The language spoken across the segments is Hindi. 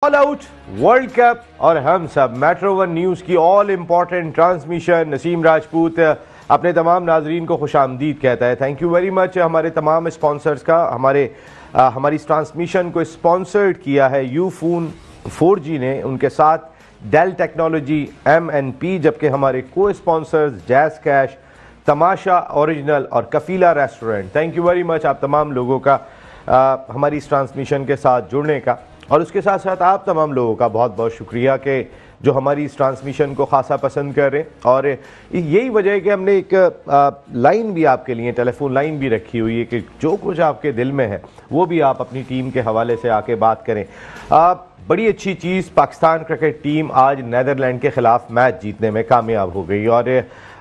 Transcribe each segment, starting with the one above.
ऑल आउट वर्ल्ड कप और हम सब मेट्रो वन न्यूज़ की all important transmission Naseem Rajput अपने तमाम नाजरीन को खुशामदीद कहता है। थैंक यू वेरी मच हमारे तमाम स्पॉन्सर्स का। हमारी इस ट्रांसमिशन को स्पॉन्सर्ड किया है यूफोन 4G ने, उनके साथ डेल टेक्नोलॉजी MNP, जबकि हमारे को sponsors Jazz Cash, Tamasha original और Kafila restaurant. Thank you very much आप तमाम लोगों का हमारी इस ट्रांसमिशन के साथ जुड़ने का, और उसके साथ साथ आप तमाम लोगों का बहुत बहुत शुक्रिया कि जो हमारी इस ट्रांसमिशन को खासा पसंद कर रहे हैं। और यही वजह है कि हमने एक लाइन भी आपके लिए, टेलीफोन लाइन भी रखी हुई है कि जो कुछ आपके दिल में है वो भी आप अपनी टीम के हवाले से आके बात करें। बड़ी अच्छी चीज़, पाकिस्तान क्रिकेट टीम आज नीदरलैंड के ख़िलाफ़ मैच जीतने में कामयाब हो गई और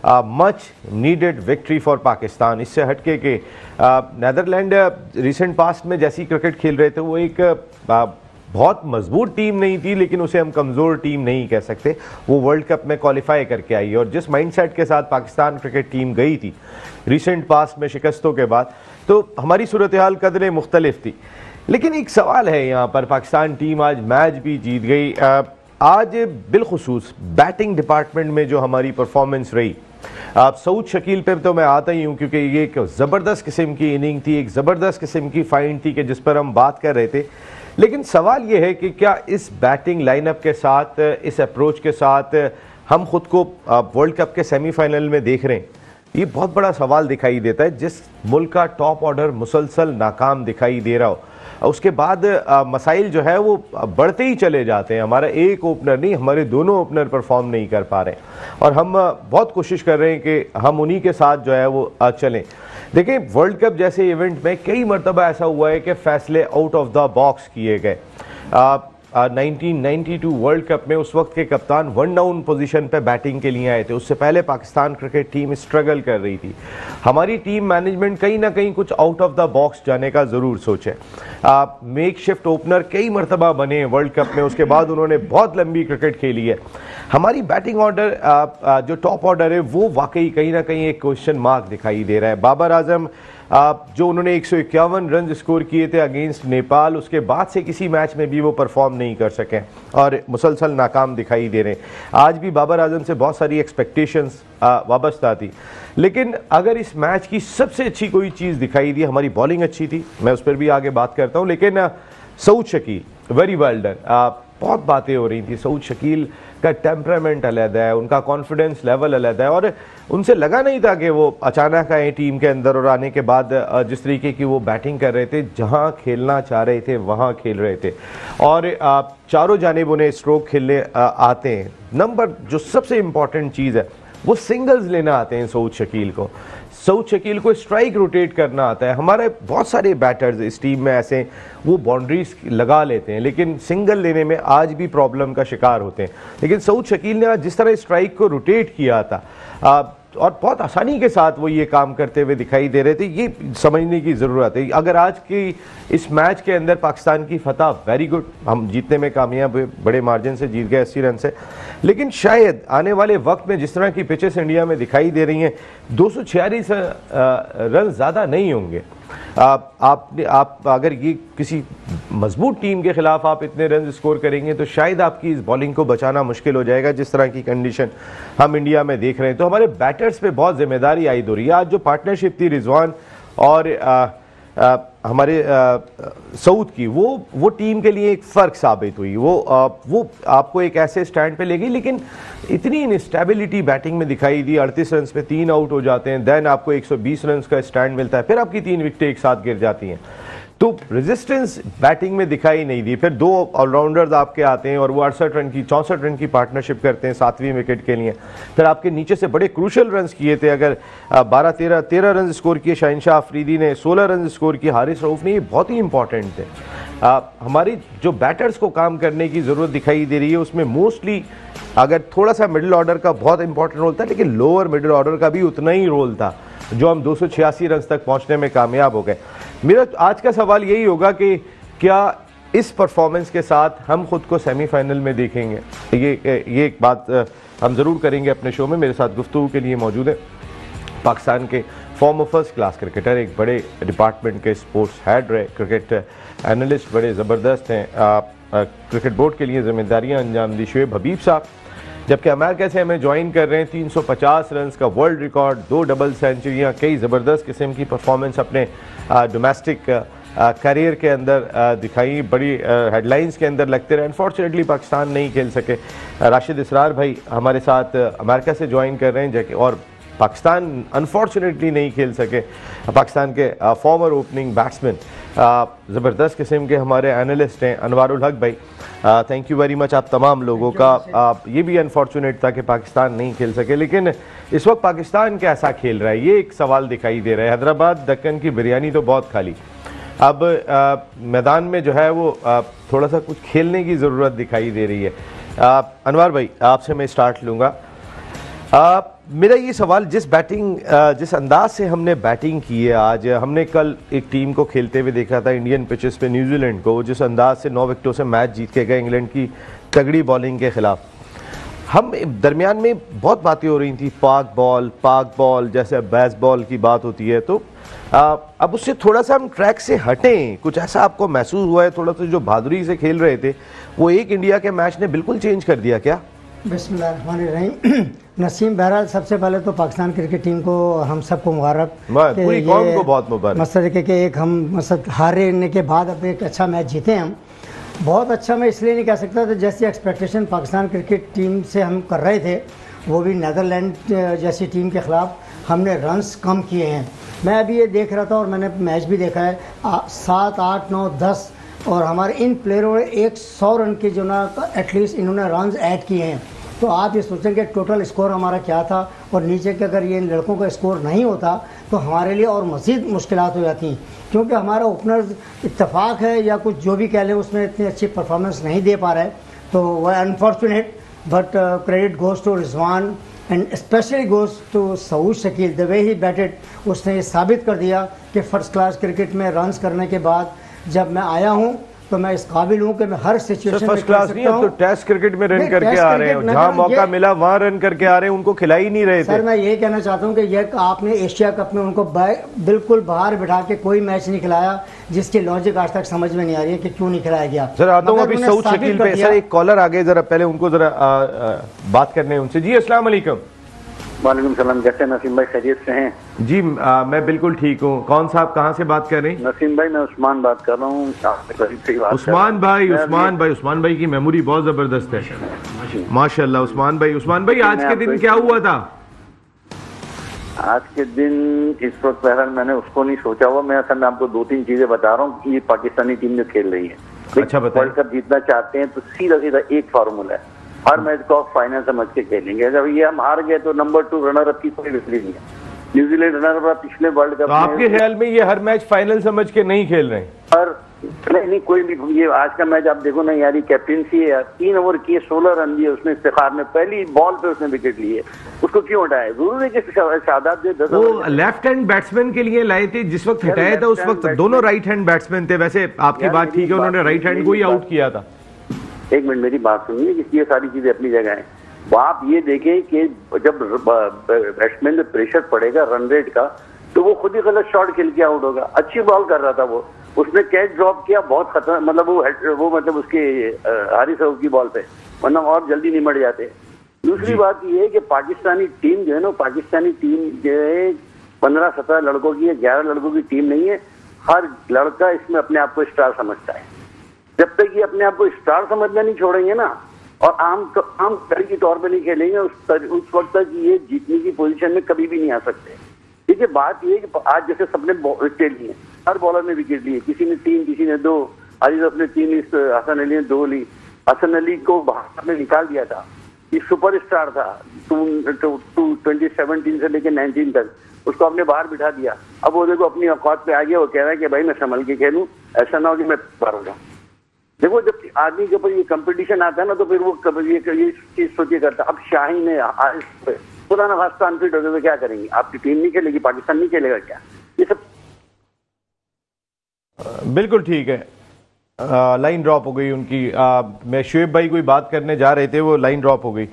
much needed victory for Pakistan. इससे हटके कि नीदरलैंड रिसेंट पास्ट में जैसी क्रिकेट खेल रहे थे वो एक बहुत मजबूत टीम नहीं थी, लेकिन उसे हम कमज़ोर टीम नहीं कह सकते। वो वर्ल्ड कप में क्वालिफाई करके आई और जिस माइंडसेट के साथ पाकिस्तान क्रिकेट टीम गई थी रिसेंट पास्ट में शिकस्तों के बाद, तो हमारी सूरत हाल कदरे मुख्तलिफ थी। लेकिन एक सवाल है यहाँ पर, पाकिस्तान टीम आज मैच भी जीत गई। आज बिलखुसूस बैटिंग डिपार्टमेंट में जो हमारी परफॉर्मेंस रही, सऊद शकील पे तो मैं आता ही हूँ क्योंकि ये एक ज़बरदस्त किस्म की इनिंग थी, एक ज़बरदस्त किस्म की फाइंड थी कि जिस पर हम बात कर रहे थे। लेकिन सवाल ये है कि क्या इस बैटिंग लाइनअप के साथ, इस अप्रोच के साथ हम खुद को वर्ल्ड कप के सेमीफाइनल में देख रहे हैं? ये बहुत बड़ा सवाल दिखाई देता है। जिस मुल्क का टॉप ऑर्डर मुसलसल नाकाम दिखाई दे रहा हो, उसके बाद मसाइल जो है वो बढ़ते ही चले जाते हैं। हमारा एक ओपनर नहीं, हमारे दोनों ओपनर परफॉर्म नहीं कर पा रहे और हम बहुत कोशिश कर रहे हैं कि हम उन्हीं के साथ जो है वो चलें। देखिए, वर्ल्ड कप जैसे इवेंट में कई मरतबा ऐसा हुआ है कि फैसले आउट ऑफ द बॉक्स किए गए। 1992 वर्ल्ड कप में उस वक्त के कप्तान 1 डाउन पोजीशन पे बैटिंग के लिए आए थे। उससे पहले पाकिस्तान क्रिकेट टीम स्ट्रगल कर रही थी। हमारी टीम मैनेजमेंट कहीं ना कहीं कुछ आउट ऑफ द बॉक्स जाने का ज़रूर सोचे। मेक शिफ्ट ओपनर कई मरतबा बने वर्ल्ड कप में, उसके बाद उन्होंने बहुत लंबी क्रिकेट खेली है। हमारी बैटिंग ऑर्डर, जो टॉप ऑर्डर है, वो वाकई कहीं ना कहीं एक क्वेश्चन मार्क दिखाई दे रहा है। बाबर आजम जो उन्होंने 151 रन स्कोर किए थे अगेंस्ट नेपाल, उसके बाद से किसी मैच में भी वो परफॉर्म नहीं कर सके और मुसलसल नाकाम दिखाई दे रहे हैं। आज भी बाबर आजम से बहुत सारी एक्सपेक्टेशंस वाबस्ता थी, लेकिन अगर इस मैच की सबसे अच्छी कोई चीज़ दिखाई दी, हमारी बॉलिंग अच्छी थी, मैं उस पर भी आगे बात करता हूँ। लेकिन Saud Shakeel very well done. बहुत बातें हो रही थी, सऊद शकील का टेम्परामेंट अलग है, उनका कॉन्फिडेंस लेवल अलग है और उनसे लगा नहीं था कि वो अचानक आए टीम के अंदर और आने के बाद जिस तरीके की वो बैटिंग कर रहे थे, जहां खेलना चाह रहे थे वहां खेल रहे थे और चारों जानिब उन्हें स्ट्रोक खेलने आते हैं। नंबर जो सबसे इंपॉर्टेंट चीज़ है वो सिंगल्स लेना आते हैं सऊद शकील को। सऊद शकील को स्ट्राइक रोटेट करना आता है। हमारे बहुत सारे बैटर्स इस टीम में ऐसे वो बाउंड्रीज लगा लेते हैं, लेकिन सिंगल लेने में आज भी प्रॉब्लम का शिकार होते हैं। लेकिन सऊद शकील ने आज जिस तरह स्ट्राइक को रोटेट किया था और बहुत आसानी के साथ वो ये काम करते हुए दिखाई दे रहे थे, ये समझने की ज़रूरत है। अगर आज की इस मैच के अंदर पाकिस्तान की फतह वेरी गुड, हम जीतने में कामयाब हुए, बड़े मार्जिन से जीत गए 80 रन से, लेकिन शायद आने वाले वक्त में जिस तरह की पिचेस इंडिया में दिखाई दे रही हैं, 246 रन ज़्यादा नहीं होंगे। आप अगर ये किसी मजबूत टीम के खिलाफ आप इतने रन स्कोर करेंगे तो शायद आपकी इस बॉलिंग को बचाना मुश्किल हो जाएगा, जिस तरह की कंडीशन हम इंडिया में देख रहे हैं। तो हमारे बैटर्स पे बहुत जिम्मेदारी आयद हो रही है। आज जो पार्टनरशिप थी रिजवान और हमारे सऊद की, वो टीम के लिए एक फ़र्क साबित हुई। वो आपको एक ऐसे स्टैंड पे ले गई, लेकिन इतनी इनस्टेबिलिटी बैटिंग में दिखाई दी। 38 रन पे 3 आउट हो जाते हैं, देन आपको 120 रन का स्टैंड मिलता है, फिर आपकी 3 विकेटें एक साथ गिर जाती हैं। तो रेजिस्टेंस बैटिंग में दिखाई नहीं दी। फिर 2 ऑलराउंडर्स आपके आते हैं और वो 68 रन की 64 रन की पार्टनरशिप करते हैं 7वीं विकेट के लिए। फिर आपके नीचे से बड़े क्रूशल रन किए थे, अगर 13 रन स्कोर किए शाहिनशाह अफरीदी ने, 16 रन स्कोर किए हारिस रऊफ ने, ये बहुत ही इंपॉर्टेंट थे। हमारी जो बैटर्स को काम करने की ज़रूरत दिखाई दे रही है, उसमें मोस्टली अगर थोड़ा सा मिडिल ऑर्डर का बहुत इंपॉर्टेंट रोल था, लेकिन लोअर मिडिल ऑर्डर का भी उतना ही रोल था, जो हम 286 रन तक पहुंचने में कामयाब हो गए। मेरा आज का सवाल यही होगा कि क्या इस परफॉर्मेंस के साथ हम खुद को सेमीफाइनल में देखेंगे? ये एक बात हम ज़रूर करेंगे अपने शो में। मेरे साथ गुफ्तगू के लिए मौजूद है पाकिस्तान के फॉर्मर फर्स्ट क्लास क्रिकेटर, एक बड़े डिपार्टमेंट के स्पोर्ट्स हेड रहे, क्रिकेट एनालिस्ट बड़े ज़बरदस्त हैं, क्रिकेट बोर्ड के लिए जिम्मेदारियां अंजाम दी शुएब हबीब साहब, जबकि अमेरिका से हमें ज्वाइन कर रहे हैं 350 रन का वर्ल्ड रिकॉर्ड, 2 डबल सेंचुरियाँ, कई ज़बरदस्त किस्म की परफॉर्मेंस अपने डोमेस्टिक करियर के अंदर दिखाई, बड़ी हेडलाइंस के अंदर लगते रहे। अनफॉर्चुनेटली पाकिस्तान नहीं खेल सके। राशिद इसरार भाई हमारे साथ अमेरिका से ज्वाइन कर रहे हैं, और पाकिस्तान अनफॉर्चुनेटली नहीं खेल सके। पाकिस्तान के फॉर्मर ओपनिंग बैट्समैन, ज़बरदस्त किस्म के हमारे एनालिस्ट हैं अनवारुल हक भाई, थैंक यू वेरी मच आप तमाम लोगों का। ये भी अनफॉर्चुनेट था कि पाकिस्तान नहीं खेल सके, लेकिन इस वक्त पाकिस्तान कैसा खेल रहा है ये एक सवाल दिखाई दे रहा है। हैदराबाद दक्कन की बिरयानी तो बहुत खाली, अब मैदान में जो है वो थोड़ा सा कुछ खेलने की ज़रूरत दिखाई दे रही है। अनवार भाई आपसे मैं स्टार्ट लूँगा। मेरा ये सवाल, जिस अंदाज से हमने बैटिंग की है आज, हमने कल एक टीम को खेलते हुए देखा था इंडियन पिचेस पे, न्यूजीलैंड को, जिस अंदाज से 9 विकेटों से मैच जीत के गए इंग्लैंड की तगड़ी बॉलिंग के खिलाफ। हम दरमियान में बहुत बातें हो रही थी, पाक बॉल जैसे बेस बॉल की बात होती है, तो अब उससे थोड़ा सा हम ट्रैक से हटें, कुछ ऐसा आपको महसूस हुआ है? थोड़ा सा जो बहादुरी से खेल रहे थे वो एक इंडिया के मैच ने बिल्कुल चेंज कर दिया क्या? बिस्मिल्लाहिर्रहमानिर्रहीम। नसीम, बहरहाल सबसे पहले तो पाकिस्तान क्रिकेट टीम को हम सबको मुबारक, पूरी कौम को बहुत मुबारक। मसले के एक हम हारने के बाद अब एक अच्छा मैच जीते हम, बहुत अच्छा। मैं इसलिए नहीं कह सकता तो जैसी एक्सपेक्टेशन पाकिस्तान क्रिकेट टीम से हम कर रहे थे, वो भी नीदरलैंड जैसी टीम के ख़िलाफ़ हमने रन्स कम किए हैं। मैं अभी ये देख रहा था और मैंने मैच भी देखा है, 7, 8, 9, 10 और हमारे इन प्लेयरों ने 100 रन के जो ना एटलीस्ट इन्होंने रन्स ऐड किए हैं। तो आप ये सोचें कि टोटल स्कोर हमारा क्या था, और नीचे के अगर ये इन लड़कों का स्कोर नहीं होता तो हमारे लिए और मज़ीद मुश्किलात हो जाती, क्योंकि हमारा ओपनर्स इत्तेफाक है या कुछ जो भी कह लें उसमें इतनी अच्छी परफॉर्मेंस नहीं दे पा रहा है। तो वह unfortunate, but credit goes to Rizwan and specially goes to Saud Shakeel, the way he batted. उसने ये साबित कर दिया कि फ़र्स्ट क्लास क्रिकेट में रन्स करने के बाद जब मैं आया हूँ तो मैं इस काबिल हूँ कि मैं हर सिचुएशन में फर्स्ट क्लास नहीं, अब तो टेस्ट क्रिकेट में रन करके आ रहे हैं, जहाँ मौका मिला वहाँ रन करके आ रहे हैं, उनको खिला ही नहीं रहे थे। सर मैं ये कहना चाहता हूँ कि ये आपने एशिया कप में उनको बिल्कुल बाहर बिठा के कोई मैच नहीं खिलाया, जिसकी लॉजिक आज तक समझ में नहीं आ रही है कि क्यों नहीं खिलाया गया। सर आता हूँ अभी सऊद शकील पे। सर एक कॉलर आ गए, जरा पहले उनको जरा बात करने हैं उनसे। जी अस्सलाम वालेकुम। वालेकुम सलाम, कैसे नसीम भाई, खैरियत से हैं? जी मैं बिल्कुल ठीक हूँ। कौन साहब कहाँ से बात कर रहे हैं? नसीम भाई मैं उस्मान बात कर रहा हूँ। उस्मान भाई की मेमोरी बहुत जबरदस्त है माशाल्लाह। उस्मान भाई आज के दिन क्या हुआ था? आज के दिन इस वक्त बहरहाल मैंने उसको नहीं सोचा हुआ, मैं असल में आपको 2-3 चीजें बता रहा हूँ कि ये पाकिस्तानी टीम जो खेल रही है। अच्छा बताइए। वर्ल्ड कप जीतना चाहते हैं तो सीधा सीधा एक फार्मूला है, हर मैच को आप फाइनल समझ के खेलेंगे। जब ये हम हार गए तो नंबर 2 रनर अप की कोई वैल्यू नहीं है। न्यूजीलैंड रनर अप पिछले वर्ल्ड कप तो आपके ख्याल में ये हर मैच फाइनल समझ के नहीं खेल रहे हैं? और नहीं कोई भी, ये आज का मैच आप देखो ना यार, कैप्टनसी है, 3 ओवर किए, 16 रन दिए उसने इफ्तिखार में, पहली बॉल पे उसने विकेट लिए, उसको क्यों हटाया? जरूर है कि शादाब जो 10 वो लेफ्ट हैंड बैट्समैन के लिए लाए थे, जिस वक्त हटाया था उस वक्त दोनों राइट हैंड बैट्समैन थे। वैसे आपकी बात ठीक है, उन्होंने राइट हैंड को ही आउट किया था। एक मिनट मेरी बात सुनिए, कि ये सारी चीजें अपनी जगह है। आप ये देखें कि जब बैट्समैन में प्रेशर पड़ेगा रन रेट का, तो वो खुद ही गलत शॉट खेल के आउट होगा। अच्छी बॉल कर रहा था वो, उसने कैच ड्रॉप किया, बहुत खतरा, मतलब वो मतलब उसके हारिस रऊफ की बॉल पे, वरना और जल्दी निमट जाते। दूसरी बात ये है कि पाकिस्तानी टीम जो है ना, पाकिस्तानी टीम जो है 15-17 लड़कों की है, 11 लड़कों की टीम नहीं है। हर लड़का इसमें अपने आप को स्टार समझता है। जब तक ये अपने आप को स्टार समझना नहीं छोड़ेंगे ना, और आम खिलाड़ी के तौर पे नहीं खेलेंगे, उस वक्त तक ये जीतने की पोजीशन में कभी भी नहीं आ सकते। देखिए बात ये कि आज जैसे सबने विकेट लिए, हर बॉलर ने विकेट लिए, किसी ने 3, किसी ने 2, आरिफ अपने 3, हसन अली ने 2 ली। हसन अली को बाहर में निकाल दिया था, ये सुपरस्टार था 2017 से लेकर 19 तक, उसको आपने बाहर बिठा दिया। अब वो देखो अपनी औकात पे आ गया, वो कह रहा है कि भाई मैं संभल के खेलूं, ऐसा ना हो कि मैं बाहर हो जाऊं। देखो जब आदमी के ऊपर ये कंपटीशन आता है ना, तो फिर वो ये चीज सोचिए करता। अब शाहीन है, खुदा ना खास्ता अनफिट हो गए तो क्या करेंगे? आपकी टीम नहीं खेलेगी, पाकिस्तान नहीं खेलेगा क्या? ये सब बिल्कुल ठीक है। लाइन ड्रॉप हो गई उनकी। मैं शुएब भाई कोई बात करने जा रहे थे, वो लाइन ड्रॉप हो गई।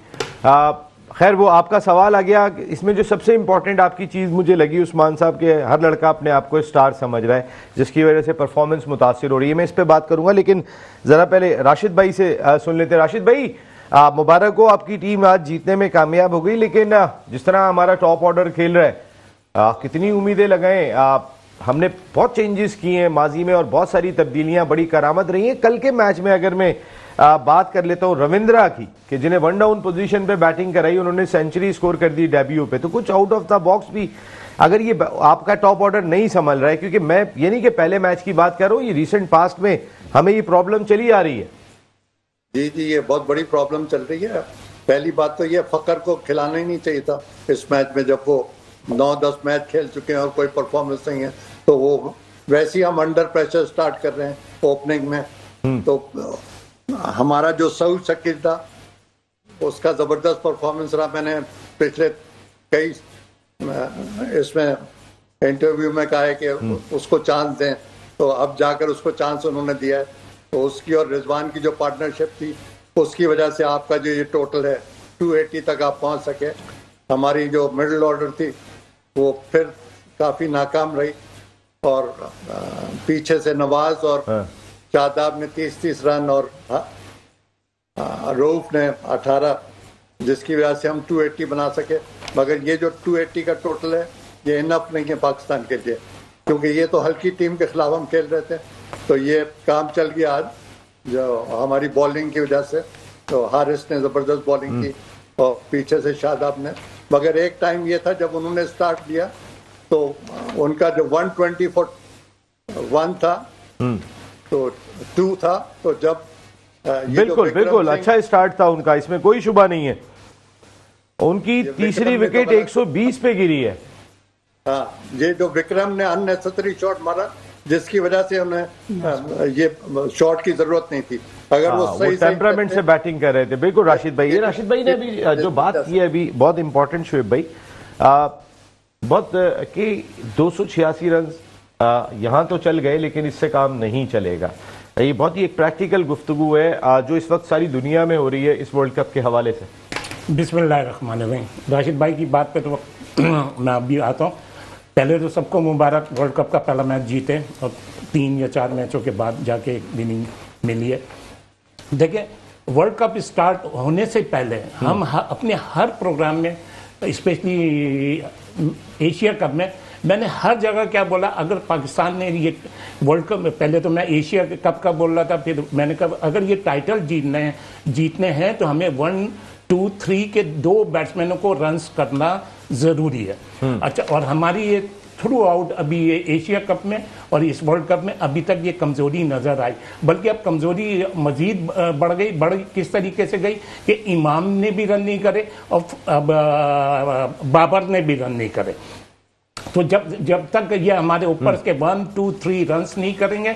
खैर वो आपका सवाल आ गया। इसमें जो सबसे इंपॉर्टेंट आपकी चीज़ मुझे लगी उस्मान साहब के, हर लड़का अपने आप को स्टार समझ रहा है जिसकी वजह से परफॉर्मेंस मुतासिर हो रही है। मैं इस पर बात करूंगा, लेकिन ज़रा पहले राशिद भाई से सुन लेते हैं। राशिद भाई, मुबारक हो, आपकी टीम आज जीतने में कामयाब हो गई, लेकिन जिस तरह हमारा टॉप ऑर्डर खेल रहा है, कितनी उम्मीदें लगाएं? हमने बहुत चेंजेस किए हैं माजी में और बहुत सारी तब्दीलियां बड़ी करामत रही हैं। कल के मैच में अगर मैं बात कर लेता हूं रविंद्रा की, कि जिन्हें वन डाउन पोजीशन पे बैटिंग कराई, उन्होंने सेंचुरी स्कोर कर दी डेब्यू पे, तो कुछ आउट ऑफ द बॉक्स भी अगर ये आपका टॉप ऑर्डर नहीं संभल रहा है, क्योंकि मैं ये नहीं कि पहले मैच की बात कर रहा हूँ, ये रिसेंट पास्ट में हमें ये प्रॉब्लम चली आ रही है। जी जी, ये बहुत बड़ी प्रॉब्लम चल रही है। पहली बात तो ये फकर को खिलाना ही नहीं चाहिए था इस मैच में, जब वो 9-10 मैच खेल चुके हैं और कोई परफॉर्मेंस नहीं है, तो वो वैसे ही हम अंडर प्रेशर स्टार्ट कर रहे हैं ओपनिंग में। तो हमारा जो सऊद शकील था उसका जबरदस्त परफॉर्मेंस रहा। मैंने पिछले कई इसमें इंटरव्यू में कहा है कि उसको चांस दें, तो अब जाकर उसको चांस उन्होंने दिया है। तो उसकी और रिजवान की जो पार्टनरशिप थी उसकी वजह से आपका जो ये टोटल है 280 तक आप पहुंच सके। हमारी जो मिडिल ऑर्डर थी वो फिर काफ़ी नाकाम रही, और पीछे से नवाज और शादाब ने 30-30 रन और रऊफ ने 18, जिसकी वजह से हम 280 बना सके। मगर ये जो 280 का टोटल है ये इनफ नहीं है पाकिस्तान के लिए, क्योंकि ये तो हल्की टीम के खिलाफ हम खेल रहे थे। तो ये काम चल गया आज जो हमारी बॉलिंग की वजह से। तो हारिस ने ज़बरदस्त बॉलिंग की और पीछे से शादाब ने। मगर एक टाइम ये था जब उन्होंने स्टार्ट किया तो उनका जो 120 फॉर 1 था तो 2 था। तो जब बिल्कुल बिल्कुल अच्छा स्टार्ट था उनका, इसमें कोई शुबा नहीं है। उनकी तीसरी विकेट 120 पे गिरी है। हाँ, ये जो विक्रम ने अननेसेसरी शॉट मारा जिसकी वजह से उन्हें ये शॉट की जरूरत नहीं थी। अगर वो सही टेम्परामेंट से बैटिंग कर रहे थे। बिल्कुल राशिद भाई, ये राशिद भाई ने अभी जो बात की है अभी बहुत इंपॉर्टेंट, शुएब भाई, बहुत कि 286 रन यहाँ तो चल गए लेकिन इससे काम नहीं चलेगा। ये बहुत ही एक प्रैक्टिकल गुफ्तगू है जो इस वक्त सारी दुनिया में हो रही है इस वर्ल्ड कप के हवाले से। बिस्मिल्लाहिर्रहमानिर्रहीम। राशिद भाई की बात पे तो मैं अभी आता हूँ। पहले तो सबको मुबारक, वर्ल्ड कप का पहला मैच जीते और 3 या 4 मैचों के बाद जाके विनिंग मिली है। देखिए, वर्ल्ड कप स्टार्ट होने से पहले हम अपने हर प्रोग्राम में, स्पेशली एशिया कप में, मैंने हर जगह क्या बोला, अगर पाकिस्तान ने ये वर्ल्ड कप, पहले तो मैं एशिया कप का बोल रहा था, फिर मैंने कहा अगर ये टाइटल जीतने हैं तो हमें 1, 2, 3 के 2 बैट्समैनों को रन्स करना ज़रूरी है। अच्छा, और हमारी ये थ्रू आउट अभी ये एशिया कप में और इस वर्ल्ड कप में अभी तक ये कमज़ोरी नज़र आई, बल्कि अब कमज़ोरी मज़ीद बढ़ गई। किस तरीके से गई कि इमाम ने भी रन नहीं करे और बाबर ने भी रन नहीं करे। तो जब तक ये हमारे ऊपर के 1, 2, 3 रन्स नहीं करेंगे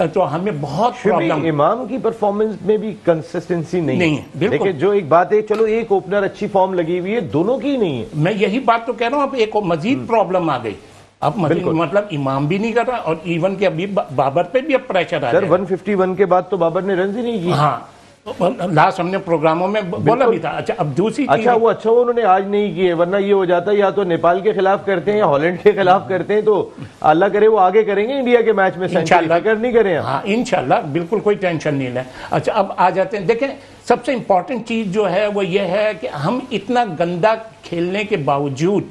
तो हमें बहुत प्रॉब्लम। इमाम की परफॉर्मेंस में भी कंसिस्टेंसी नहीं है। बिल्कुल। जो एक बात है, चलो एक ओपनर अच्छी फॉर्म लगी हुई है, दोनों की नहीं है। मैं यही बात तो कह रहा हूँ, अब एक मजीद प्रॉब्लम आ गई। अब मतलब इमाम भी नहीं कर रहा और इवन के अभी बाबर पे भी अब प्रेशर आ रहा है। 151 के बाद तो बाबर ने रन ही नहीं की। हाँ, लास्ट हमने प्रोग्रामों में बोला भी था। अच्छा, अब दूसरी वो उन्होंने आज नहीं किए, वरना ये हो जाता या तो नेपाल के खिलाफ करते हैं या हॉलैंड के खिलाफ करते हैं, तो अल्लाह करे वो आगे करेंगे इंडिया के मैच में, सेंचुरी नहीं करें। हाँ, इंशाल्लाह, बिल्कुल कोई टेंशन नहीं है। अच्छा, अब आ जाते हैं। देखें, सबसे इंपॉर्टेंट चीज जो है वो ये है कि हम इतना गंदा खेलने के बावजूद,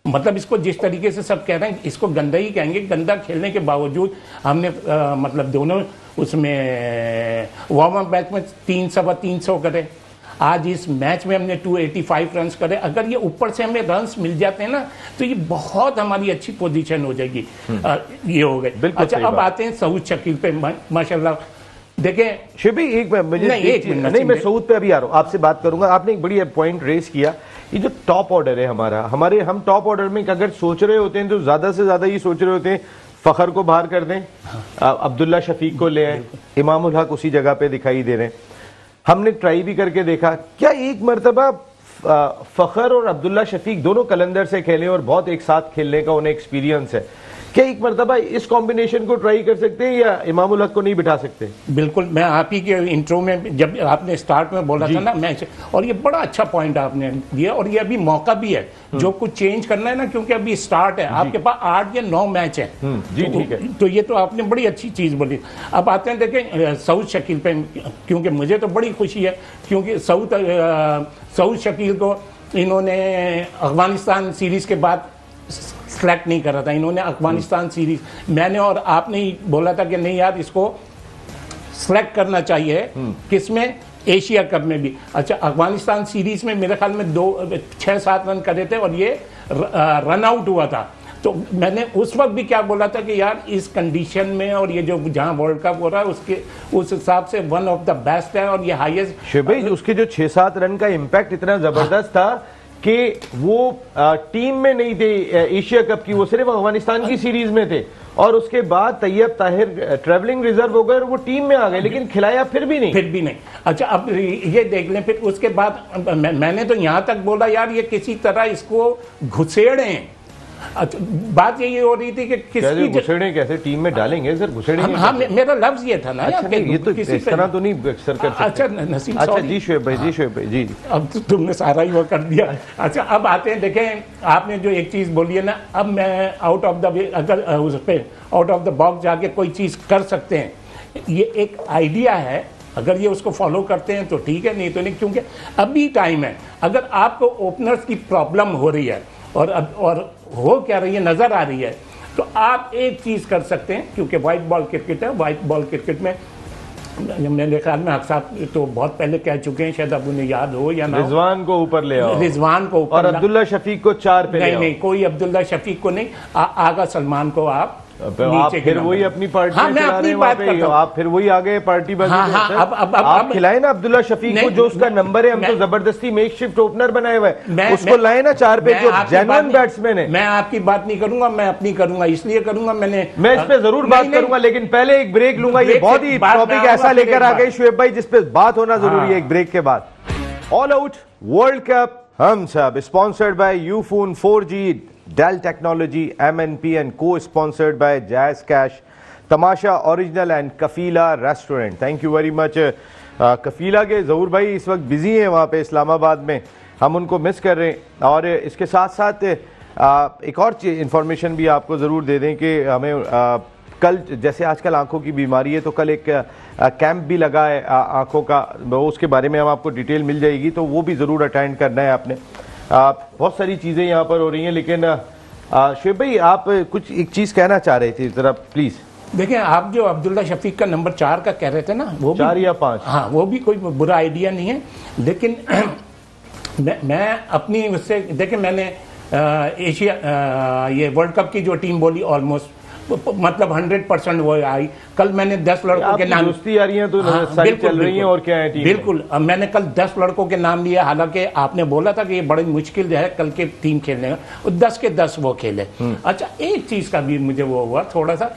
मतलब इसको जिस तरीके से सब कह रहे हैं इसको गंदा ही कहेंगे, गंदा खेलने के बावजूद हमने मतलब दोनों उसमें वार्म अप मैच में 300 करे। आज इस मैच में हमने 285 रन्स करे। अगर ये ऊपर से हमें रन्स मिल जाते हैं ना तो ये बहुत हमारी अच्छी पोजीशन हो जाएगी। ये हो गए। अच्छा, अब आते हैं सऊद शकील पे। माशाल्लाह, देखें शिबी, एक नहीं, मैं सऊद पे अभी आ रहा हूँ, आपसे बात करूंगा। आपने एक बड़ी पॉइंट रेस किया, ये जो टॉप ऑर्डर है हम टॉप ऑर्डर में अगर सोच रहे होते हैं तो ज्यादा से ज्यादा ये सोच रहे होते हैं फखर को बाहर कर दें, अब्दुल्ला शफीक को ले आए, इमाम उल हक उसी जगह पे दिखाई दे रहे हैं। हमने ट्राई भी करके देखा, क्या एक मरतबा फखर और अब्दुल्ला शफीक दोनों कलंदर से खेले और बहुत एक साथ खेलने का उन्हें एक्सपीरियंस है, क्या एक मरतबा इस कॉम्बिनेशन को ट्राई कर सकते हैं या इमामुल हक को नहीं बिठा सकते? बिल्कुल, मैं आप ही के इंट्रो में जब आपने स्टार्ट में बोला था ना मैच, और ये बड़ा अच्छा पॉइंट आपने दिया, और ये अभी मौका भी है जो कुछ चेंज करना है ना, क्योंकि अभी स्टार्ट है, आपके पास 8 या 9 मैच है। जी ठीक है। तो ये तो आपने बड़ी अच्छी चीज बोली। अब आते हैं देखें सऊद शकील पे, क्योंकि मुझे तो बड़ी खुशी है, क्योंकि सऊद शकील को इन्होंने अफगानिस्तान सीरीज के बाद सेलेक्ट नहीं करा था, इन्होंने अफगानिस्तान सीरीज, मैंने और आपने ही बोला था कि नहीं यार इसको सेलेक्ट करना चाहिए, किसमें, एशिया कप में भी। अच्छा, अफगानिस्तान सीरीज में मेरे ख्याल में 6-7 रन करे थे और ये रन आउट हुआ था। तो मैंने उस वक्त भी क्या बोला था कि यार इस कंडीशन में, और ये जो जहां वर्ल्ड कप हो रहा है उसके उस हिसाब से वन ऑफ द बेस्ट है, और ये हाईएस्ट। शिव भाई, उसके जो 6-7 रन का इम्पैक्ट इतना जबरदस्त था कि वो टीम में नहीं थे एशिया कप की, वो सिर्फ अफगानिस्तान की सीरीज में थे, और उसके बाद तैयब ताहिर ट्रैवलिंग रिजर्व हो गए और वो टीम में आ गए, लेकिन खिलाया फिर भी नहीं। अच्छा, अब ये देख लें, फिर उसके बाद मैंने तो यहां तक बोला यार ये किसी तरह इसको घुसेड़े। अच्छा, बात यही हो रही थी कि किसकी घुसेड़े कैसे टीम में डालेंगे सर, घुसेड़ेंगे? हाँ, मेरा लफ्ज ये था ना। अच्छा, ये तो इस तरह तो नहीं सर कर सकते। अच्छा नसीम, अच्छा जी शोएब भाई, जी शोएब भाई, जी अब तुमने सारा ही वो कर दिया। अच्छा, अब आते हैं, देखें आपने जो एक चीज बोली है ना, अब मैं आउट ऑफ द वे, अगर उस पे आउट ऑफ द बॉक्स जाके कोई चीज कर सकते हैं, ये एक आइडिया है, अगर ये उसको फॉलो करते हैं तो ठीक है, नहीं तो नहीं, क्योंकि अभी टाइम है। अगर आपको ओपनर्स की प्रॉब्लम हो रही है और हो क्या रही है, नजर आ रही है, तो आप एक चीज कर सकते हैं, क्योंकि व्हाइट बॉल क्रिकेट है, व्हाइट बॉल क्रिकेट में मेरे ख्याल में हक साहब तो बहुत पहले कह चुके हैं, शायद अब उन्हें याद हो या ना, रिजवान को ऊपर ले आओ, रिजवान को ऊपर, और अब्दुल्ला शफीक को 4 पे ले आओ। नहीं, कोई अब्दुल्ला शफीक को नहीं, आगा सलमान को आप आप फिर वही अपनी पार्टी, हाँ, मैं अपनी बात करता हूं, आप फिर वही आगे पार्टी बाजी। हाँ, आप खिलाए ना अब्दुल्ला शफीक को, जो उसका नंबर है, हम तो जबरदस्ती मेकशिफ्ट ओपनर बनाए हुए, उसको लाए ना 4 पे, जो जेन्युइन बैट्समैन है। मैं आपकी बात नहीं करूंगा, मैं अपनी करूंगा, इसलिए करूंगा, मैं इस पे जरूर बात करूंगा, लेकिन पहले एक ब्रेक लूंगा। ये बहुत ही टॉपिक ऐसा लेकर आ गए शोएब भाई जिस पे बात होना जरूरी है एक ब्रेक के बाद। ऑल आउट वर्ल्ड कप हम सब sponsored by Ufone 4G, Dell Technology, MNP and co-sponsored by Jazz Cash, Tamasha original and Kafila restaurant. Thank you very much. Kafila के जहूर भाई इस वक्त बिजी हैं वहाँ पे इस्लामाबाद में, हम उनको मिस कर रहे हैं। और इसके साथ साथ एक और इंफॉर्मेशन भी आपको ज़रूर दे दें कि हमें कल, जैसे आजकल आंखों की बीमारी है, तो कल एक कैंप भी लगा है आंखों का, उसके बारे में हम आपको डिटेल मिल जाएगी, तो वो भी ज़रूर अटेंड करना है आपने। बहुत सारी चीज़ें यहाँ पर हो रही हैं, लेकिन शोएब भाई आप कुछ एक चीज़ कहना चाह रहे थे, ज़रा प्लीज़। देखिए, आप जो अब्दुल्ला शफीक का नंबर 4 का कह रहे थे ना, वो 4 या 5, हाँ, वो भी कोई बुरा आइडिया नहीं है, लेकिन मैं अपनी उससे, देखिए मैंने एशिया ये वर्ल्ड कप की जो टीम बोली, ऑलमोस्ट मतलब 100% वो आई। कल मैंने 10 लड़कों के नाम, दोस्ती आ रही है तो सारी चल रही है, और क्या है टीम बिल्कुल। मैंने कल 10 लड़कों के नाम लिए, हालांकि आपने बोला था कि ये बड़ी मुश्किल है कल के टीम खेलने का, 10 के 10 वो खेले। अच्छा, एक चीज का भी मुझे वो हुआ थोड़ा सा,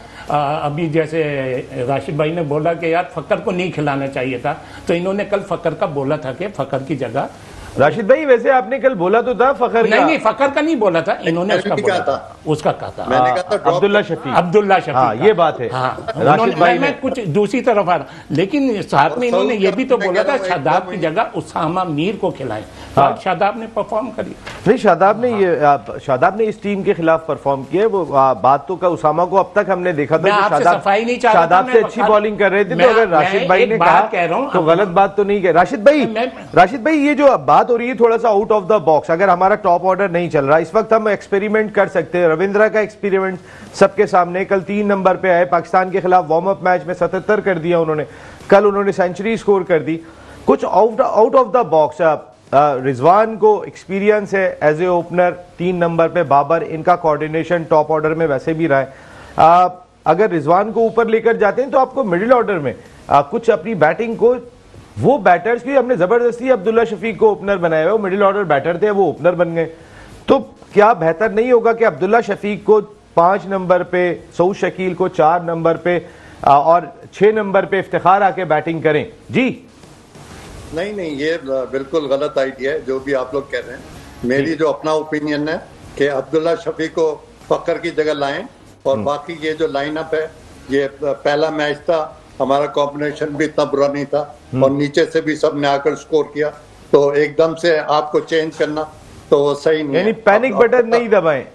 अभी जैसे राशिद भाई ने बोला कि यार फकर को नहीं खिलाना चाहिए था, तो इन्होंने कल फकर का बोला था कि फकर की जगह, राशिद भाई वैसे आपने कल बोला तो था फकर का, नहीं फकर का नहीं बोला था, इन्होंने उसका बोला था, उसका कहा था, मैंने कहा था अब्दुल्ला शफीक, हाँ ये बात है। हाँ, राशिद भाई मैं कुछ दूसरी तरफ आ रहा, लेकिन साथ में इन्होंने ये भी तो बोला था शादाब की जगह उसामा मीर को खिलाएं, हाँ। शादाब ने परफॉर्म करी नहीं, शादाब ने इस टीम के खिलाफ परफॉर्म किया। वो बात तो का उसामा को अब तक हमने देखा था कि शादाब से अच्छी बॉलिंग कर रहे थे, तो अगर राशिद भाई ने कहा तो गलत बात तो नहीं कह राशिद भाई। ये जो बात हो रही है थोड़ा सा आउट ऑफ द बॉक्स, अगर हमारा टॉप ऑर्डर नहीं चल रहा, इस वक्त हम एक्सपेरिमेंट कर सकते हैं। रविंद्रा का एक्सपेरिमेंट सबके सामने, कल 3 नंबर पे आए, पाकिस्तान के खिलाफ वार्म अप मैच में 77 कर दिया उन्होंने, कल उन्होंने सेंचुरी स्कोर कर दी। कुछ out of the box, Rizwan को एक्सपीरियंस है एज ए ओपनर, 3 नंबर पे बाबर, इनका कोऑर्डिनेशन टॉप ऑर्डर में वैसे भी रहा है। अगर रिजवान को ऊपर लेकर जाते हैं तो आपको मिडिल ऑर्डर में कुछ अपनी बैटिंग को, वो बैटर्स भी हमने जबरदस्ती अब्दुल्ला शफीक को ओपनर बनाया हुआ, वो मिडिल ऑर्डर बैटर थे, वो ओपनर बन गए, तो क्या बेहतर नहीं होगा कि अब्दुल्ला शफीक को 5 नंबर पे, सऊद शकील को 4 नंबर पे और 6 नंबर पे इफ्तिखार आके बैटिंग करें? जी नहीं, ये बिल्कुल गलत आइडिया है जो भी आप लोग कह रहे हैं। मेरी जो अपना ओपिनियन है कि अब्दुल्ला शफीक को फकर की जगह लाएं और बाकी ये जो लाइनअप है, ये पहला मैच था, हमारा कॉम्बिनेशन भी इतना बुरा नहीं था और नीचे से भी सबने आकर स्कोर किया, तो एकदम से आपको चेंज करना तो वो सही नहीं, यानी पैनिक बटन नहीं दबाएं।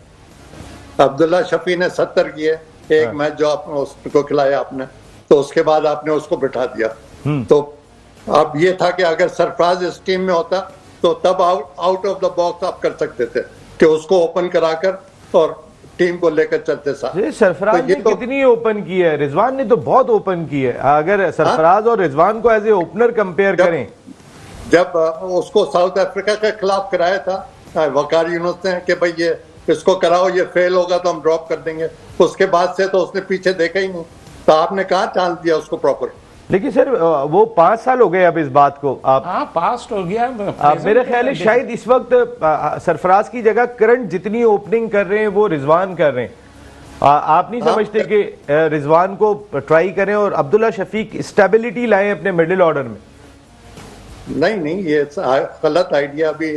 अब्दुल्ला शफी ने 70 किए एक मैच जो आपने उसको खिलाया आपने, तो उसके बाद आपने उसको बिठा दिया। तो अब ये था कि अगर सरफराज इस टीम में होता तो तब आउट ऑफ द बॉक्स आप कर सकते थे कि उसको ओपन कराकर और टीम को लेकर चलते साथ। सरफराज ने कितनी ओपन की है, रिजवान ने तो बहुत ओपन की है। अगर सरफराज और रिजवान को एज ए ओपनर कंपेयर करें, जब उसको साउथ अफ्रीका के खिलाफ कराया था वकार यूनुस ने कि भाई ये इसको कराओ, ये फेल होगा तो हम ड्रॉप कर देंगे, उसके बाद से तो उसने पीछे देखा ही नहीं, तो आपने कहाँ चांस दिया उसको प्रॉपर। लेकिन सर वो 5 साल हो गए अब इस बात को, आप पास्ट हो गया। मेरे ख्याल है शायद इस वक्त सरफराज की जगह करंट जितनी ओपनिंग कर रहे हैं वो रिजवान कर रहे हैं। आप नहीं समझते कि रिजवान को ट्राई करें और अब्दुल्ला शफीक स्टेबिलिटी लाएं अपने मिडिल ऑर्डर में? नहीं, ये गलत आइडिया भी।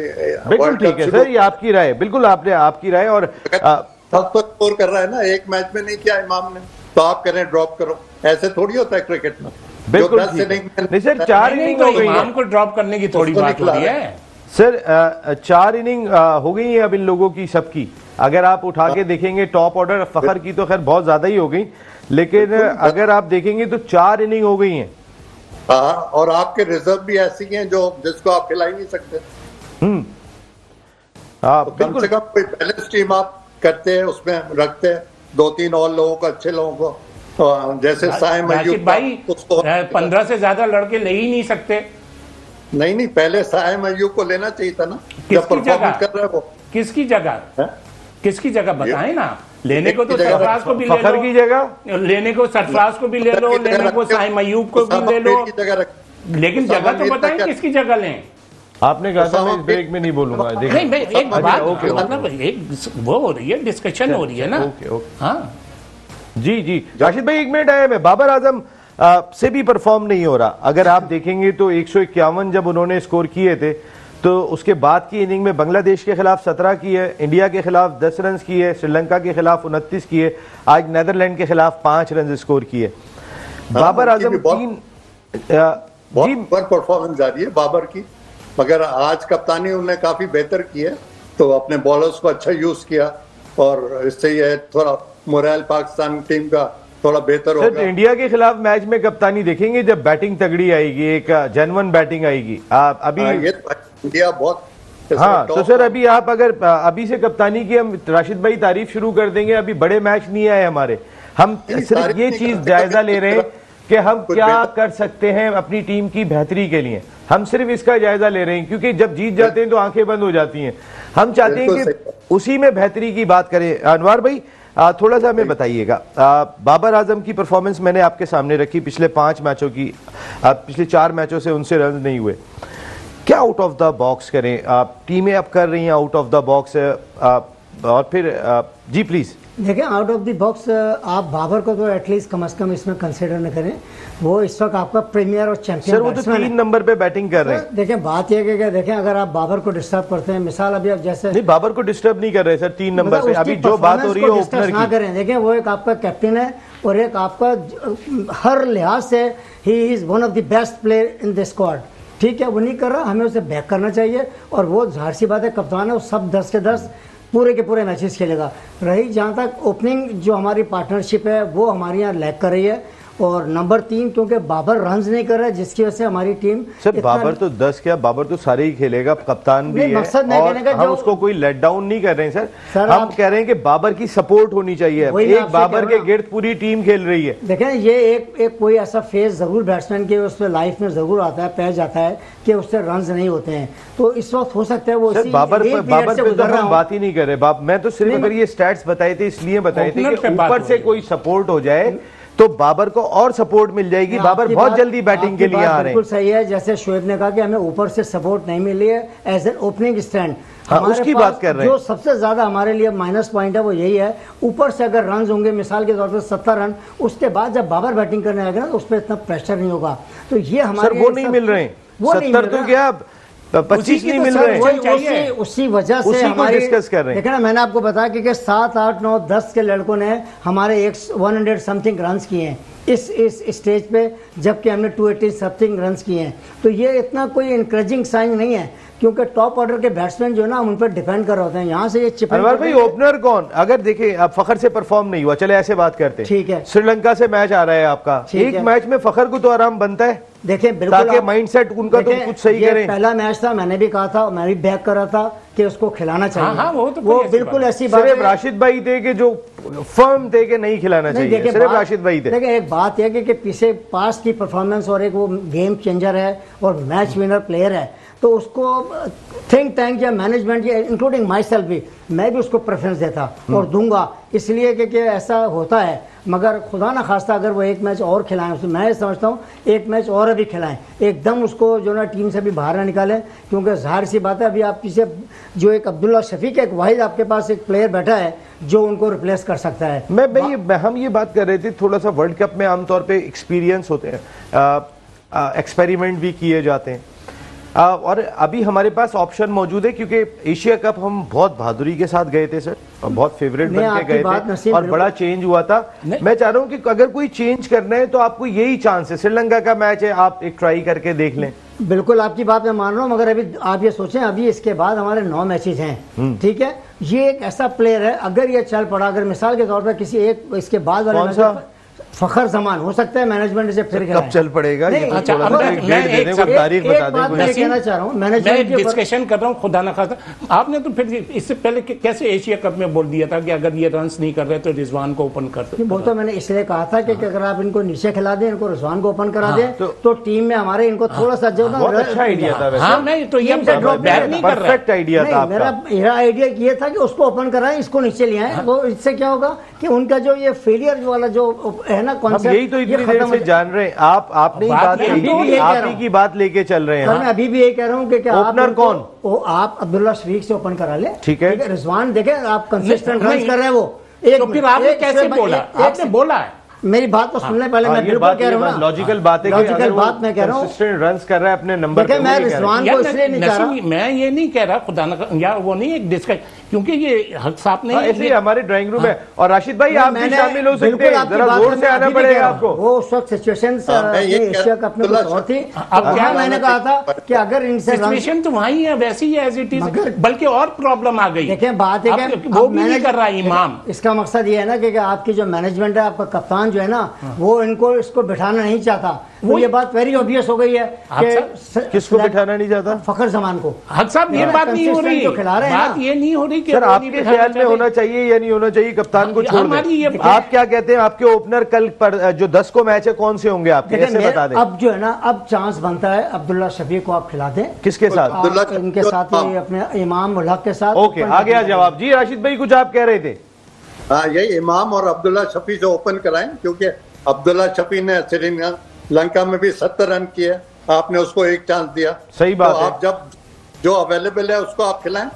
बिल्कुल ठीक है सर, ये आपकी राय, बिल्कुल आपकी राय। और सब तो स्कोर कर रहा है ना, एक मैच में नहीं किया इमाम ने, तो आप करें ड्रॉप करो, ऐसे थोड़ी होता है क्रिकेट में। बिल्कुल नहीं सर, 4 इनिंग हो गई है, इमाम को ड्रॉप करने की थोड़ी बात हो रही है सर। 4 इनिंग हो गई है अब इन लोगों की सबकी। अगर आप उठा के देखेंगे टॉप ऑर्डर, फखर की तो खैर बहुत ज्यादा ही हो गई, लेकिन अगर आप देखेंगे तो 4 इनिंग हो गई हैं। हाँ, और आपके रिजर्व भी ऐसी हैं जो जिसको आप खिला ही नहीं सकते। तो कम से कम कोई बैलेंस टीम आप करते हैं, उसमें रखते हैं 2-3 और लोगों को, अच्छे लोगों को, तो जैसे साइम अय्यूब भाई 15 से ज्यादा लड़के ले ही नहीं सकते। नहीं, पहले साइम अय्यूब को लेना चाहिए था ना, जब परफॉर्मेंस कर रहे वो। किसकी जगह बताएं ना। लेने को तो सरफराज को भी ले लो, की जगह लेने को सरफराज को भी ले लो, लेने को साइम अय्यूब को भी ले लो, लेकिन जगह तो बताएं किसकी जगह लें। आपने कहा था मैं इस ब्रेक में नहीं बोलूंगा। नहीं, एक बात मतलब एक वो हो रही है, डिस्कशन हो रही है ना। हाँ जी राशिद भाई, 1 मिनट आया। मैं बाबर आजम से भी परफॉर्म नहीं हो रहा। अगर आप देखेंगे तो 151 जब उन्होंने स्कोर किए थे, तो उसके बाद की इनिंग में बांग्लादेश के खिलाफ 17 की है, इंडिया के खिलाफ 10 रन की है, श्रीलंका के खिलाफ 29 की है, आज नेदरलैंड के खिलाफ 5 रन स्कोर किए। बाबर आजम बहुत परफॉर्मेंस जा रही है बाबर की, मगर आज कप्तानी उन्होंने काफी बेहतर की है, तो अपने बॉलर्स को अच्छा यूज किया और इससे ये थोड़ा मोरल पाकिस्तान टीम का थोड़ा बेहतर होगा। इंडिया के खिलाफ मैच में कप्तानी देखेंगे जब बैटिंग तगड़ी आएगी, एक जेन्युइन बैटिंग आएगी। अभी ये इंडिया बहुत। हाँ, तो सर अभी आप अगर अभी से कप्तानी की हम राशिद भाई तारीफ शुरू कर देंगे, अभी बड़े मैच नहीं आए हमारे, हम सिर्फ ये चीज जायजा ले रहे हैं कि हम क्या कर सकते हैं अपनी टीम की बेहतरी के लिए। हम सिर्फ इसका जायजा ले रहे हैं, क्योंकि जब जीत जाते हैं तो आंखें बंद हो जाती हैं। हम चाहते हैं कि उसी में बेहतरी की बात करें। अनवर भाई थोड़ा सा हमें बताइएगा, बाबर आजम की परफॉर्मेंस मैंने आपके सामने रखी, पिछले 5 मैचों की, पिछले 4 मैचों से उनसे रन नहीं हुए। क्या आउट ऑफ द बॉक्स करें? टीमें अब कर रही हैं आउट ऑफ द बॉक्स, और फिर जी प्लीज देखिए, आउट ऑफ द बॉक्स आप बाबर को तो एटलीस्ट कम से कम इसमें कंसिडर न करें। वो इस वक्त आपका प्रीमियर और चैंपियन सर, वो तो 3 नंबर पे बैटिंग कर रहे हैं। देखिए, बात यह कि देखें, अगर आप बाबर को डिस्टर्ब करते हैं, मिसाल अभी आप जैसे नहीं, बाबर को डिस्टर्ब नहीं कर रहे सर 3 नंबर पे। अभी जो बात हो रही है ओपनर ना करें। देखिए, वो एक आपका कैप्टन है और एक आपका हर लिहाज से he is one of the best player in the squad. ठीक है, वो नहीं कर रहा, हमें उसे बैक करना चाहिए। और वो जाहिर सी बात है, कप्तान है, वो सब 10 के 10 पूरे के पूरे मैचेस खेलेगा। रही जहाँ तक ओपनिंग, जो हमारी पार्टनरशिप है वो हमारे यहाँ लैग कर रही है। और नंबर 3, क्योंकि बाबर रन्स नहीं कर रहा है, जिसकी वजह से हमारी टीम सर बाबर तो 10 क्या, बाबर तो सारे ही खेलेगा, कप्तान भी है, और हम उसको कोई लेट डाउन नहीं कर रहे हैं सर। हम कह रहे हैं कि बाबर की सपोर्ट होनी चाहिए। एक बाबर के गिर्द पूरी टीम खेल रही है। देखें, ये एक कोई ऐसा फेज जरूर बैट्समैन के उसमें लाइफ में जरूर आता है, पैर जाता है कि उससे रन्स नहीं होते हैं। तो इस वक्त हो सकता है वो बाबर पे तो हम बात ही नहीं कर रहे। मैं तो सिर्फ अगर ये स्टैट्स बताए थे इसलिए बताए थे कि ऊपर से कोई सपोर्ट हो जाए तो बाबर को और सपोर्ट मिल जाएगी। बाबर बहुत जल्दी बैटिंग के लिए आ रहे हैं। बिल्कुल सही है, जैसे शोएब ने कहा कि हमें ऊपर से सपोर्ट नहीं मिली है एज एन ओपनिंग स्टैंड। उसकी बात कर रहे हैं। जो सबसे ज्यादा हमारे लिए माइनस पॉइंट है वो यही है, ऊपर से अगर रन होंगे, मिसाल के तौर पर 70 रन, उसके बाद जब बाबर बैटिंग करने आएगा ना, तो उस पर इतना प्रेशर नहीं होगा। तो ये हमारे वो नहीं मिल रहे हैं। 70 तो क्या, 25 नहीं मिल रहे हैं। उसी वजह उसी से को हमारे डिस्कस कर रहे हैं। देखा ना, मैंने आपको बताया कि 7, 8, 9, 10 के लड़कों ने हमारे 100 समथिंग रन किए हैं इस स्टेज पे, जबकि हमने 280 समथिंग रन किए हैं। तो ये इतना कोई इनकरेजिंग साइन नहीं है, क्योंकि टॉप ऑर्डर के बैट्समैन जो है ना, हम उन पर डिपेंड कर रहे होते हैं। यहाँ से ये चिप अनवर भाई, ओपनर कौन, अगर देखें अब फखर से परफॉर्म नहीं हुआ, चले ऐसे बात करते हैं, ठीक है, श्रीलंका से मैच आ रहा है आपका, एक मैच में फखर को तो आराम बनता है, देखें बिल्कुल, ताकि माइंडसेट उनका तो कुछ सही करें। पहला मैच था, मैंने भी कहा था, मैं भी बैक कर रहा था कि उसको खिलाना चाहिए। हाँ, वो बिल्कुल ऐसी बात सिर्फ राशिद भाई थे कि जो फर्म थे कि नहीं खिलाना चाहिए, सिर्फ राशिद भाई थे। देखिए एक बात है कि पीछे पास की परफॉर्मेंस और एक वो गेम चेंजर है और मैच विनर प्लेयर है, तो उसको थिंक टैंक या मैनेजमेंट या इंक्लूडिंग माई सेल्फ भी, मैं भी उसको प्रेफरेंस देता और दूंगा, इसलिए कि ऐसा होता है। मगर खुदा ना खास्ता अगर वो एक मैच और खिलाएं, उसमें मैं समझता हूँ एक मैच और अभी खिलाएं, एकदम उसको जो ना टीम से भी बाहर ना निकालें, क्योंकि जाहिर सी बात है अभी आप पीछे जो एक अब्दुल्ला शफीक, एक वाहिद आपके पास एक प्लेयर बैठा है जो उनको रिप्लेस कर सकता है। हम ये बात कर रहे थे, थोड़ा सा वर्ल्ड कप में आमतौर पर एक्सपीरियंस होते हैं, एक्सपेरिमेंट भी किए जाते हैं, और अभी हमारे पास ऑप्शन मौजूद है, क्योंकि एशिया कप हम बहुत बहादुरी के साथ गए थे सर, और बहुत फेवरेट बन के गए थे और बड़ा चेंज हुआ था। मैं चाह रहा हूं कि अगर कोई चेंज करना है तो आपको यही चांस है, श्रीलंका का मैच है, आप एक ट्राई करके देख लें। बिल्कुल आपकी बात मैं मान रहा हूं, मगर अभी आप ये सोचें, अभी इसके बाद हमारे 9 मैचेस हैं, ठीक है, ये एक ऐसा प्लेयर है, अगर ये चल पड़ा, अगर मिसाल के तौर पर किसी एक इसके बाद वाले फखर जमान हो सकता है मैनेजमेंट से फिर कब चल पड़ेगा, अच्छा, तारीख बता दें। मैं कहना चाह रहा हूं, मैनेजमेंट डिस्कशन कर रहा हूं, खुदा ना खास्ता आपने तो फिर इससे पहले कैसे एशिया कप में बोल दिया था कि अगर ये रन्स नहीं कर रहे तो रिजवान को ओपन कर दो। वो तो मैंने इसलिए कहा था कि अगर आप इनको नीचे खिला दें, इनको रिजवान को ओपन करा दें, तो टीम में हमारे इनको थोड़ा सा जो अच्छा आइडिया था। हाँ, नहीं तो ये परफेक्ट आइडिया था। मेरा आइडिया ये था कि उसको ओपन कराएं, इसको नीचे ले आए, वो इससे क्या होगा कि उनका जो ये फेलियर वाला जो है ना कॉन्सेप्ट, यही तो इतनी देर से जान रहे हैं आपने ही बात कही, आप ही की बात लेके चल रहे हैं। मैं अभी भी यही कह रहा हूँ कि ओपनर कौन, आप अब्दुल्ला शफीक से ओपन करा ले, ठीक है, रिजवान देखें आप कंसिस्टेंट रन कर रहे हैं, वो एक फिर आपने कैसे बोला, आपने बोला है, मेरी बात तो सुनने पहले मैं बिल्कुल कह रहा हूं, लॉजिकल बात है, लॉजिकल बात मैं कह रहा हूं, कंसिस्टेंट रन्स कर रहा है अपने नंबर पे। मैं रिजवान को इसलिए नहीं कह रहा, मैं ये नहीं कह रहा खुदा ना यार, वो नहीं एक डिस्कस, क्योंकि ये हक साहब ने इसलिए हमारे ड्राइंग रूम है। और राशिद भाई आप भी शामिल हो सकते हैं, जरा जोर से आना पड़ेगा आपको। वो उस वक्त सिचुएशन एशिया कप में कुछ और थी, अब क्या मैंने कहा था कि अगर इनसे सिचुएशन तो वही है, वैसी है एज इट इज, बल्कि और प्रॉब्लम आ गई। देखें बात है कि वो भी नहीं कर रहा इमाम, इसका मकसद ये है ना कि आपकी जो मैनेजमेंट है, आपका कप्तान जो है ना, वो इनको इसको बिठाना नहीं चाहता। वो ये बात वेरी ऑब्वियस हो गई है कि किसको बिठाना नहीं चाहता, फखर जमान को। हक साहब ये बात नहीं हो रही, बात ये नहीं हो रही कि सर आपके ख्याल में होना चाहिए या नहीं होना चाहिए, कप्तान को छोड़ दें। आप क्या कहते हैं, आपके ओपनर कल पर जो 10 को मैच है कौन से होंगे आपके, ऐसे बता दें। अब जो है ना, अब चांस बनता है अब्दुल्ला शफीक को आप खिला दें। किसके साथ, इनके साथ, अपने इमाम उल हक के साथ। ओके, आ गया जवाब। जी राशिद भाई कुछ आप कह रहे थे। हाँ, यही इमाम और अब्दुल्ला शफी से ओपन कराएं, क्योंकि अब्दुल्ला शफी ने श्रीलंका में भी 70 रन किए, आपने उसको एक चांस दिया। सही बात है, आप जब जो अवेलेबल है उसको आप खिलाएं।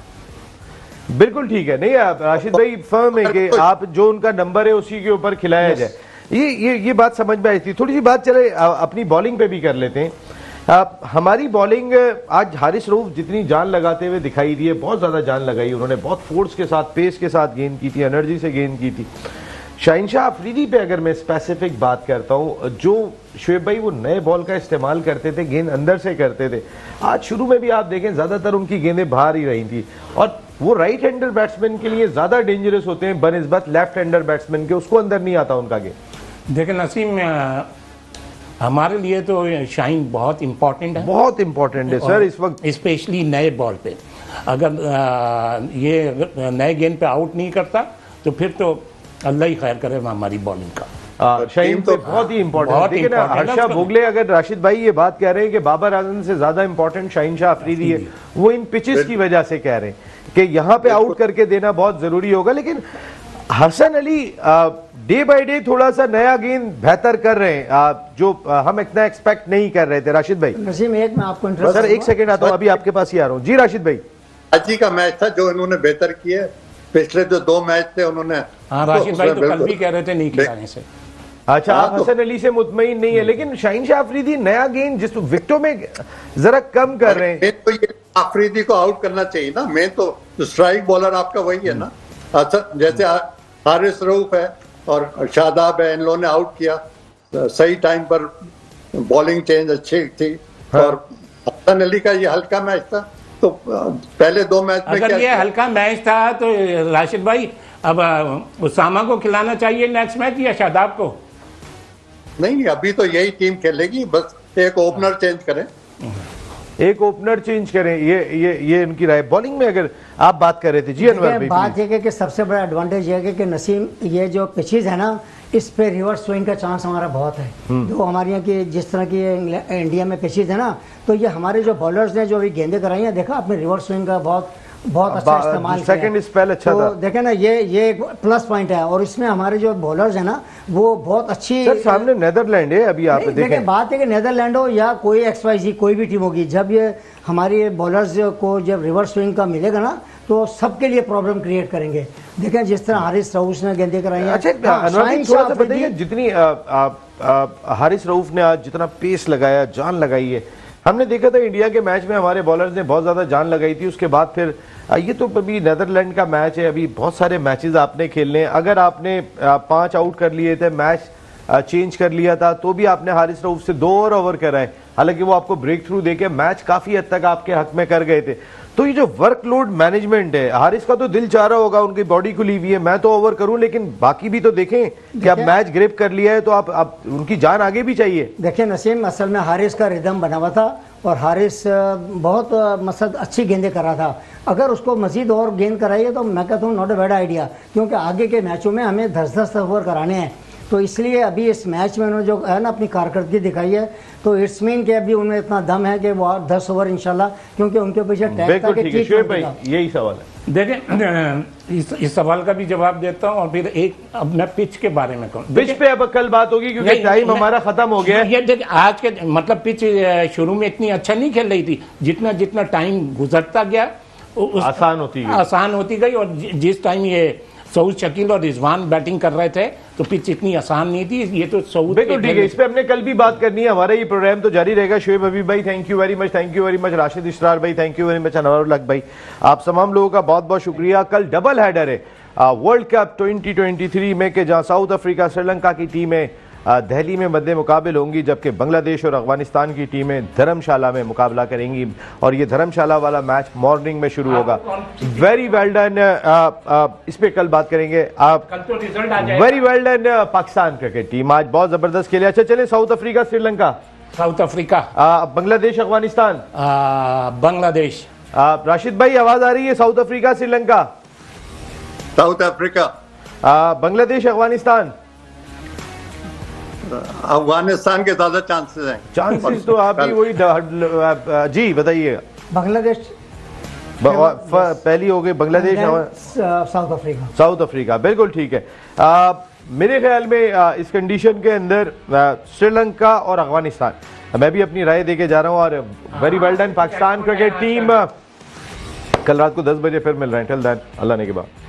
बिल्कुल ठीक है। नहीं आप राशिद भाई फर्म है कि आप जो उनका नंबर है उसी के ऊपर खिलाया जाए, ये बात समझ में आई थी। थोड़ी सी बात चले अपनी बॉलिंग पे भी कर लेते हैं। हमारी बॉलिंग आज हारिस रऊफ जितनी जान लगाते हुए दिखाई दी है, बहुत ज्यादा जान लगाई उन्होंने, बहुत फोर्स के साथ, पेस के साथ गेंद की थी, एनर्जी से गेंद की थी। शाहिनशाह अफरीदी पे अगर मैं स्पेसिफिक बात करता हूं, जो शुएब भाई वो नए बॉल का इस्तेमाल करते थे, गेंद अंदर से करते थे, आज शुरू में भी आप देखें ज्यादातर उनकी गेंदें बाहर ही रही थी, और वो राइट हैंडर बैट्समैन के लिए ज्यादा डेंजरस होते हैं बनिस्बत लेफ्ट हैंडर बैट्समैन के, उसको अंदर नहीं आता उनका गेंद। देखिए नसीम, हमारे लिए तो शाहीन बहुत इंपॉर्टेंट है, बहुत इंपॉर्टेंट है सर इस वक्त, स्पेशली नए बॉल पे। अगर ये नए गेंद पे आउट नहीं करता तो फिर तो अल्लाह ही खैर करे हमारी बॉलिंग का। शाहीन तो बहुत ही इंपॉर्टेंट। देखिए ना, हर्षा भोगले, अगर राशिद भाई ये बात कह रहे हैं कि बाबर आजम से ज्यादा इंपॉर्टेंट शाहिनशाह अफरीदी है, वो इन पिचेस की वजह से कह रहे हैं कि यहाँ पे आउट करके देना बहुत जरूरी होगा। लेकिन Hasan Ali day by day थोड़ा सा नया गेंद बेहतर कर रहे हैं, जो हम इतना एक्सपेक्ट नहीं कर रहे थे। राशिद भाई नसीम, एक मैं आपको सर एक सेकंड आता हूँ, अभी आपके पास ही आ रहा हूँ। जी राशिद भाई, आज ही का मैच था जो इन्होंने बेहतर किए, पिछले जो 2 मैच थे उन्होंने। हाँ, राशिद भाई तो कल भी कह रहे थे नहीं खिलाने से। अच्छा, आप हसन अली से मुतमईन नहीं है, लेकिन शाहिनशाह अफरीदी नया गेंद जिस विकेटों में जरा कम कर रहे हैं। तो ये आफरीदी को आउट करना चाहिए ना, मेन तो स्ट्राइक बॉलर आपका वही है ना। अच्छा, जैसे हारिस रऊफ है और शादाब है, इन लोगों ने आउट किया, सही टाइम पर बॉलिंग चेंज अच्छी थी। हाँ। और हसन अली का ये हल्का मैच था, तो पहले 2 मैच में अगर ये हल्का मैच था तो राशिद भाई अब उसामा को खिलाना चाहिए नेक्स्ट मैच या शादाब को? नहीं, अभी तो यही टीम खेलेगी, बस एक ओपनर चेंज करें, एक ओपनर चेंज करें, ये इनकी राय। बॉलिंग में अगर आप बात कर रहे थे जी अनवर भाई, बात ये कि सबसे बड़ा एडवांटेज ये है कि नसीम, ये जो पिचेज है ना, इस पे रिवर्स स्विंग का चांस हमारा बहुत है। जो हमारे यहाँ की जिस तरह की इंडिया में पिचेज है ना, तो ये हमारे जो बॉलर्स ने जो अभी गेंदे कराई हैं, देखा आपने रिवर्स स्विंग का बहुत अच्छा इस्तेमाल किया। सेकंड स्पेल अच्छा तो था। देखे ना, ये एक प्लस पॉइंट है। और इसमें हमारे जो बॉलर्स है ना, वो बहुत अच्छी। सर सामने नेदरलैंड है, अभी आप देखें, बात है कि नेदरलैंड हो या कोई XYZ कोई भी टीम होगी, जब ये हमारी बॉलर्स को जब रिवर्स स्विंग का मिलेगा ना, तो सबके लिए प्रॉब्लम क्रिएट करेंगे। देखें जिस तरह हारिस रऊफ ने गेंदें कराई हैं। अच्छा, थोड़ा सा बताइए, जितनी हारिस रऊफ ने आज जितना पेस लगाया, जान लगाई है, हमने देखा था इंडिया के मैच में हमारे बॉलर्स ने बहुत ज्यादा जान लगाई थी। उसके बाद फिर ये तो अभी नेदरलैंड का मैच है, अभी बहुत सारे मैचेस आपने खेलने हैं। अगर आपने 5 आउट कर लिए थे, मैच चेंज कर लिया था, तो भी आपने हारिस रऊफ से 2 और ओवर कराए, हालांकि वो आपको ब्रेक थ्रू देके मैच काफी हद तक आपके हक में कर गए थे। तो ये जो वर्कलोड मैनेजमेंट है, हारिस का तो दिल चाह रहा होगा, उनकी बॉडी खुली हुई है, मैं तो ओवर करूं, लेकिन बाकी भी तो देखें कि अब मैच ग्रिप कर लिया है, तो आप उनकी जान आगे भी चाहिए। देखिए नसीम, असल में हारिस का रिदम बना हुआ था और हारिस बहुत मसद अच्छी गेंदें कर रहा था। अगर उसको मजीद और गेंद कराइए तो मैं कहता हूँ नॉट अ बैड आइडिया, क्योंकि आगे के मैचों में हमें 10-10 ओवर कराने हैं। तो इसलिए अभी इस मैच में उन्होंने जो है ना अपनी कारकर्दगी दिखाई है, तो इट्स मीन कि अभी उनमें इतना दम है कि वो 10 ओवर इंशाल्लाह, क्योंकि उनके पीछे टैग था कि ठीक भाई, यही सवाल है। देखें इस सवाल का भी जवाब देता हूं, और फिर एक अब मैं पिच के बारे में कहूँ। पिच पे अब कल बात होगी, क्योंकि टाइम हमारा खत्म हो गया है। ये देखिए आज के मतलब पिच शुरू में इतनी अच्छा नहीं खेल रही थी, जितना टाइम गुजरता गया आसान होती गई। और जिस टाइम ये सऊद शकील और रिजवान बैटिंग कर रहे थे, तो पिच इतनी आसान नहीं थी। ये तो सऊद बिल्कुल ठीक है, इस पे हमने कल भी बात करनी है। हमारा ये प्रोग्राम तो जारी रहेगा। शोएब हबीब भाई thank you very much, thank you very much. Rashid Ishrar भाई thank you very much. Anwar लक भाई, आप तमाम लोगों का बहुत बहुत शुक्रिया। कल डबल हेडर है वर्ल्ड कप 2023 में, के जहां साउथ अफ्रीका श्रीलंका की टीमें दिल्ली में मद्दे मुकाबिल होंगी, जबकि बांग्लादेश और अफगानिस्तान की टीमें धर्मशाला में मुकाबला करेंगी। और ये धर्मशाला वाला मैच मॉर्निंग में शुरू होगा। वेरी वेल डन, इस पे कल बात करेंगे आप। Very well done Pakistan cricket team, आज बहुत जबरदस्त खेले। अच्छा चले, south Africa Sri Lanka, south Africa Bangladesh Afghanistan, Bangladesh. Rashid भाई आवाज आ रही है? South Africa Sri Lanka, south Africa, Bangladesh Afghanistan. Afghanistan के ज्यादा चांसेस हैं। चांसेस तो आप ही वही जी बताइए। बांग्लादेश पहली हो गई, Bangladesh, south Africa. South Africa, बिल्कुल ठीक है। मेरे ख्याल में इस कंडीशन के अंदर श्रीलंका और अफगानिस्तान, मैं भी अपनी राय देके जा रहा हूं। और very well done Pakistan cricket team, कल रात को 10 बजे फिर मिल रहे हैं। टिल देन अल्लाह ने के बाद।